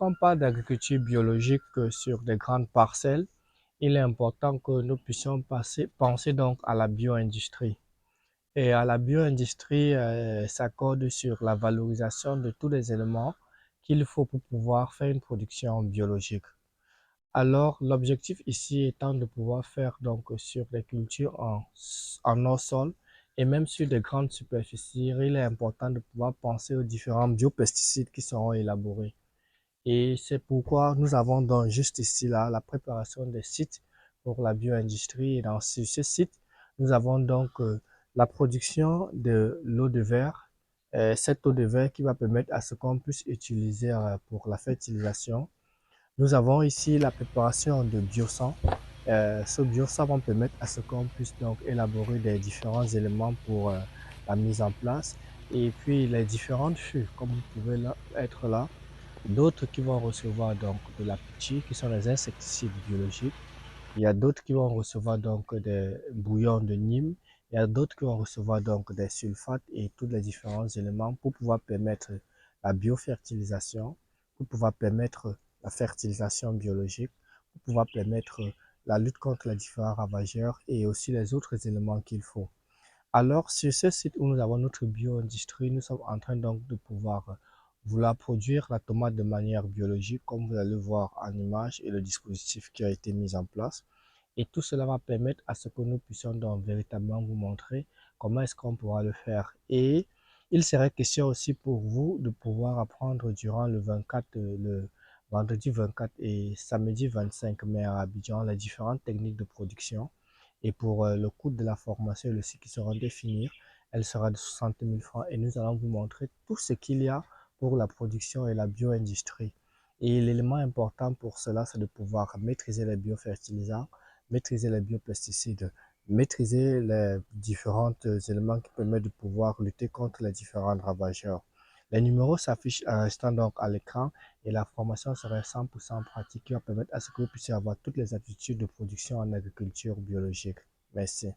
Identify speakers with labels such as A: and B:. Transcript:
A: Lorsqu'on parle d'agriculture biologique sur des grandes parcelles, il est important que nous puissions penser donc à la bio-industrie. Et à la bio-industrie s'accorde sur la valorisation de tous les éléments qu'il faut pour pouvoir faire une production biologique. Alors, l'objectif ici étant de pouvoir faire donc sur des cultures en hors-sol et même sur des grandes superficies, il est important de pouvoir penser aux différents biopesticides qui seront élaborés. Et c'est pourquoi nous avons donc juste ici là la préparation des sites pour la bio-industrie. Et sur ce site, nous avons donc la production de l'eau de verre. Cette eau de verre qui va permettre à ce qu'on puisse utiliser pour la fertilisation. Nous avons ici la préparation de biosang. Ce biosang va permettre à ce qu'on puisse donc élaborer des différents éléments pour la mise en place. Et puis les différentes fûts, comme vous pouvez être là, d'autres qui vont recevoir donc de la pitchi, qui sont les insecticides biologiques. Il y a d'autres qui vont recevoir donc des bouillons de Nîmes. Il y a d'autres qui vont recevoir donc des sulfates et tous les différents éléments pour pouvoir permettre la biofertilisation, pour pouvoir permettre la fertilisation biologique, pour pouvoir permettre la lutte contre les différents ravageurs et aussi les autres éléments qu'il faut. Alors, sur ce site où nous avons notre bio-industrie, nous sommes en train donc de pouvoir vouloir produire la tomate de manière biologique, comme vous allez voir en image et le dispositif qui a été mis en place. Et tout cela va permettre à ce que nous puissions donc véritablement vous montrer comment est-ce qu'on pourra le faire. Et il serait question aussi pour vous de pouvoir apprendre durant le 24, le vendredi 24 et samedi 25 mai à Abidjan les différentes techniques de production. Et pour le coût de la formation et le site qui sera défini, elle sera de 60 000 francs et nous allons vous montrer tout ce qu'il y a pour la production et la bio-industrie. Et l'élément important pour cela, c'est de pouvoir maîtriser les biofertilisants, maîtriser les biopesticides, maîtriser les différents éléments qui permettent de pouvoir lutter contre les différents ravageurs. Les numéros s'affichent en restant donc à l'écran et la formation serait 100% pratique qui va permettre à ce que vous puissiez avoir toutes les aptitudes de production en agriculture biologique. Merci.